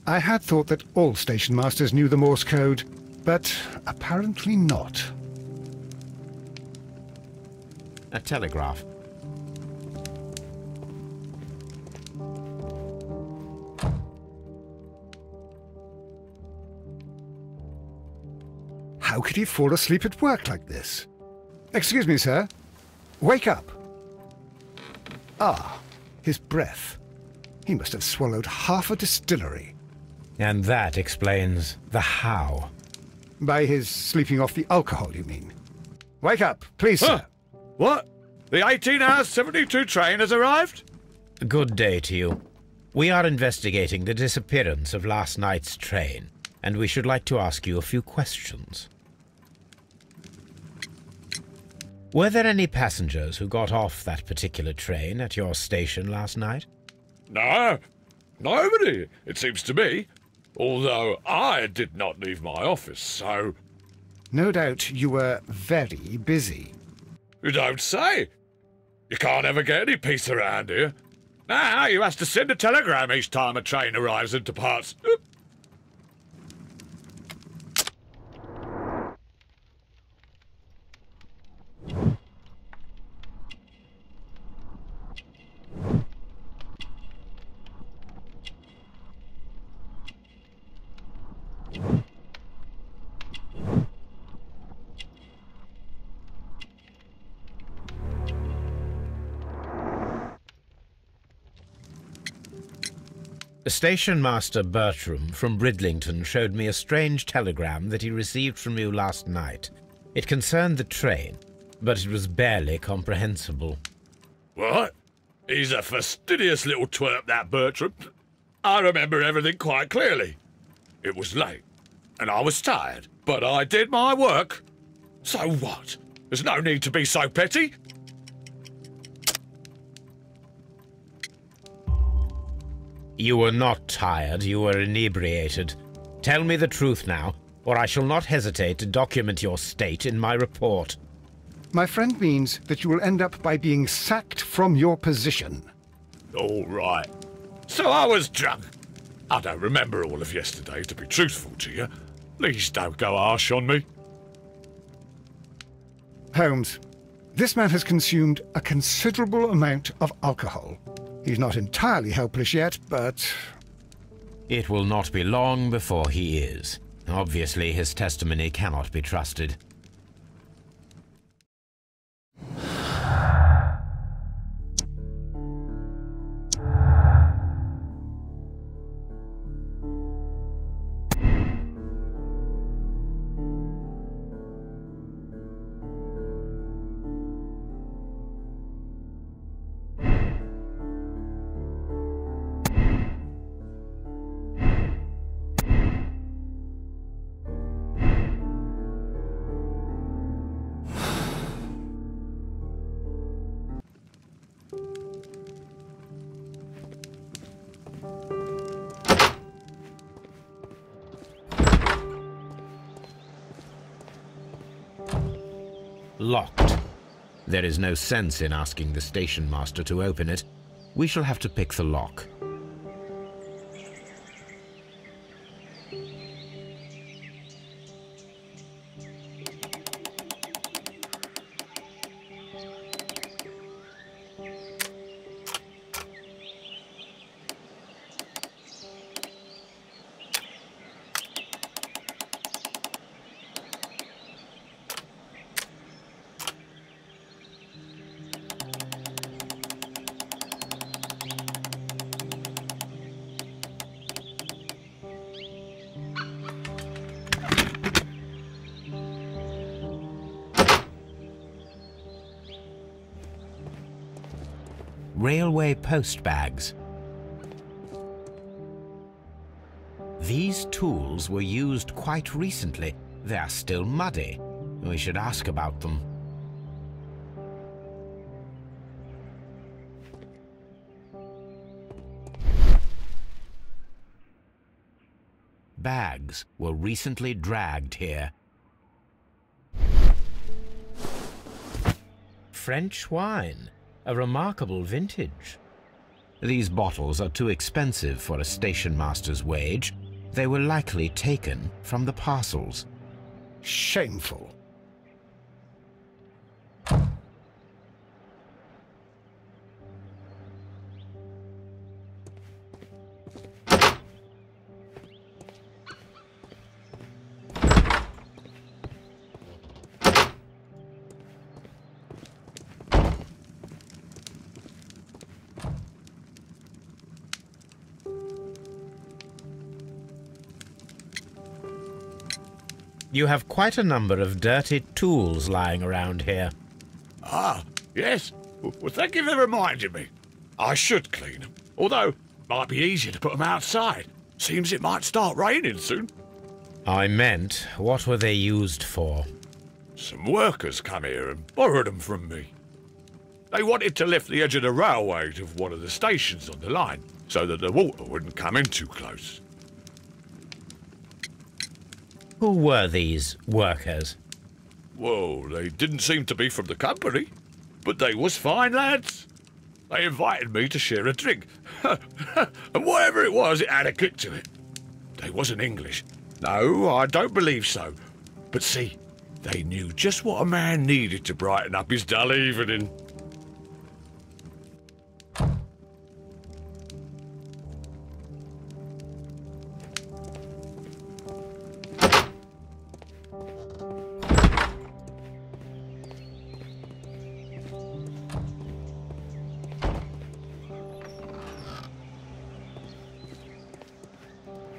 I had thought that all station masters knew the Morse code, but apparently not. A telegraph. How could he fall asleep at work like this? Excuse me, sir. Wake up. Ah, his breath. He must have swallowed half a distillery. And that explains the how. By his sleeping off the alcohol, you mean? Wake up, please, sir. What? The 18-hour 72 train has arrived? Good day to you. We are investigating the disappearance of last night's train, and we should like to ask you a few questions. Were there any passengers who got off that particular train at your station last night? No, nobody, it seems to me. Although I did not leave my office, so... No doubt you were very busy. You don't say. You can't ever get any peace around here. Now you have to send a telegram each time a train arrives and departs. Station Master Bertram from Bridlington showed me a strange telegram that he received from you last night. It concerned the train, but it was barely comprehensible. What? He's a fastidious little twerp, that Bertram. I remember everything quite clearly. It was late, and I was tired, but I did my work. So what? There's no need to be so petty. You were not tired, you were inebriated. Tell me the truth now, or I shall not hesitate to document your state in my report. My friend means that you will end up by being sacked from your position. All right. So I was drunk. I don't remember all of yesterday, to be truthful to you. Please don't go harsh on me. Holmes, this man has consumed a considerable amount of alcohol. He's not entirely helpless yet, but... It will not be long before he is. Obviously, his testimony cannot be trusted. Locked. There is no sense in asking the station master to open it. We shall have to pick the lock. Railway post bags. These tools were used quite recently. They are still muddy. We should ask about them. Bags were recently dragged here. French wine. A remarkable vintage. These bottles are too expensive for a station master's wage. They were likely taken from the parcels. Shameful. You have quite a number of dirty tools lying around here. Ah, yes. Well, thank you for reminding me. I should clean them. Although, it might be easier to put them outside. Seems it might start raining soon. I meant, what were they used for? Some workers come here and borrowed them from me. They wanted to lift the edge of the railway to one of the stations on the line, so that the water wouldn't come in too close. Who were these workers? Well, they didn't seem to be from the company, but they was fine lads. They invited me to share a drink, and whatever it was, it had a kick to it. They wasn't English. No, I don't believe so. But see, they knew just what a man needed to brighten up his dull evening.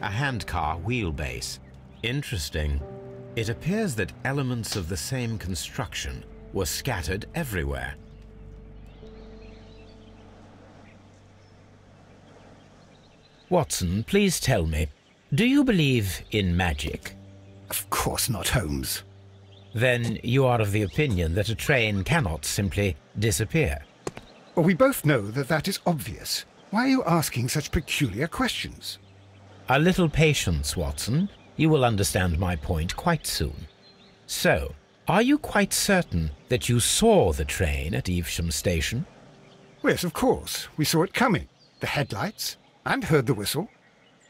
A handcar wheelbase. Interesting. It appears that elements of the same construction were scattered everywhere. Watson, please tell me, do you believe in magic? Of course not, Holmes. Then you are of the opinion that a train cannot simply disappear. Well, we both know that that is obvious. Why are you asking such peculiar questions? A little patience, Watson. You will understand my point quite soon. So, are you quite certain that you saw the train at Evesham Station? Yes, of course. We saw it coming. The headlights, and heard the whistle.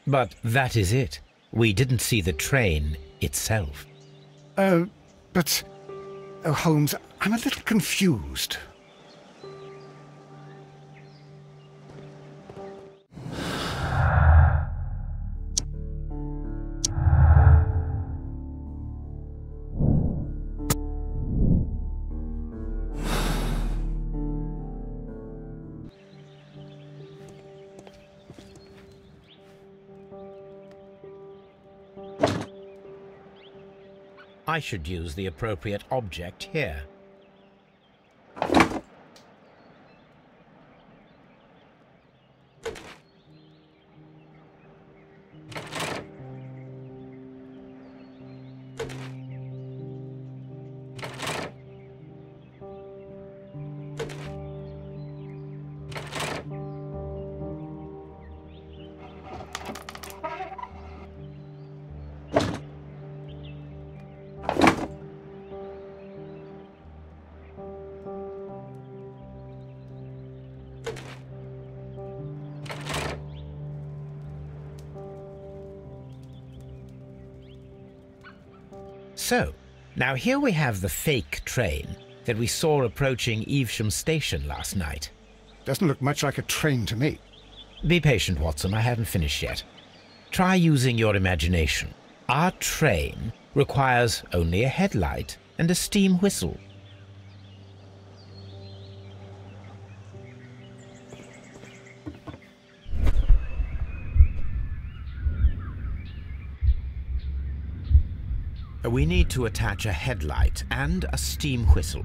But that is it. We didn't see the train itself. But... Oh, Holmes, I'm a little confused. I should use the appropriate object here. So, now here we have the fake train that we saw approaching Evesham Station last night. Doesn't look much like a train to me. Be patient, Watson, I haven't finished yet. Try using your imagination. Our train requires only a headlight and a steam whistle. We need to attach a headlight and a steam whistle.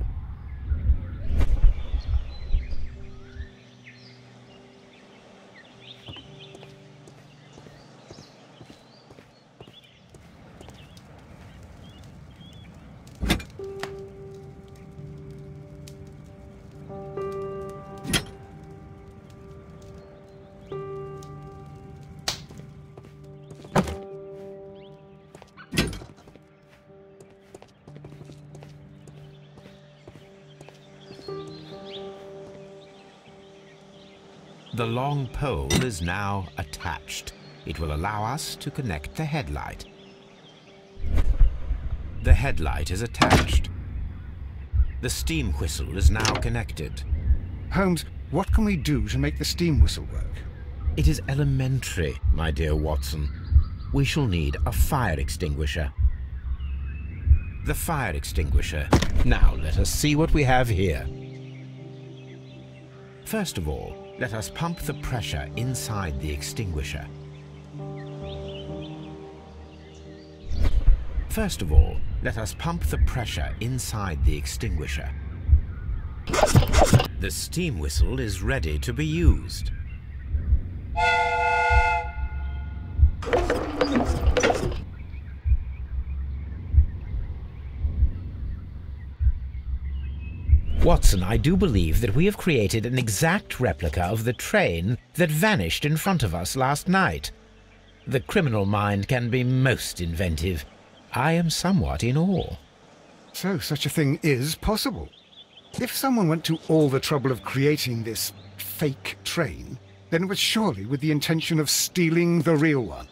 The long pole is now attached. It will allow us to connect the headlight. The headlight is attached. The steam whistle is now connected. Holmes, what can we do to make the steam whistle work? It is elementary, my dear Watson. We shall need a fire extinguisher. The fire extinguisher. Now let us see what we have here. First of all, let us pump the pressure inside the extinguisher. First of all, let us pump the pressure inside the extinguisher. The steam whistle is ready to be used. Watson, I do believe that we have created an exact replica of the train that vanished in front of us last night. The criminal mind can be most inventive. I am somewhat in awe. So such a thing is possible. If someone went to all the trouble of creating this fake train, then it was surely with the intention of stealing the real one.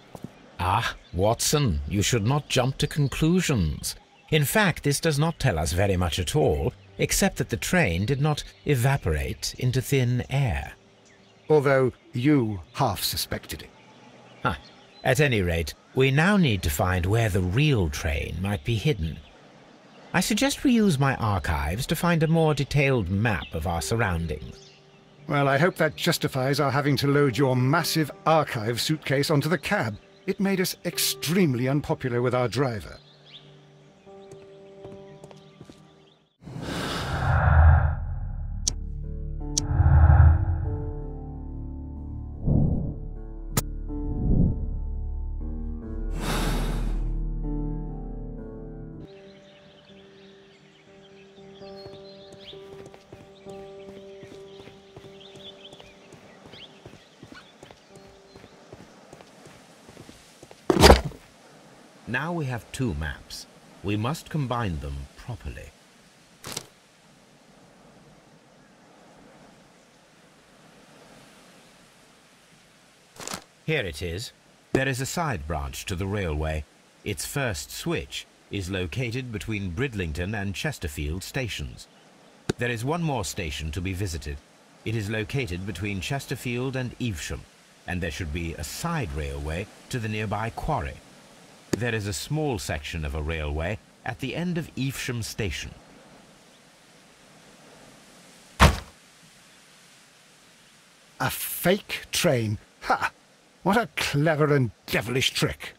Ah, Watson, you should not jump to conclusions. In fact, this does not tell us very much at all, except that the train did not evaporate into thin air. Although you half suspected it. Huh. At any rate, we now need to find where the real train might be hidden. I suggest we use my archives to find a more detailed map of our surroundings. Well, I hope that justifies our having to load your massive archive suitcase onto the cab. It made us extremely unpopular with our driver. Now we have two maps. We must combine them properly. Here it is. There is a side branch to the railway. Its first switch is located between Bridlington and Chesterfield stations. There is one more station to be visited. It is located between Chesterfield and Evesham, and there should be a side railway to the nearby quarry. There is a small section of a railway at the end of Evesham station. A fake train? Ha! What a clever and devilish trick.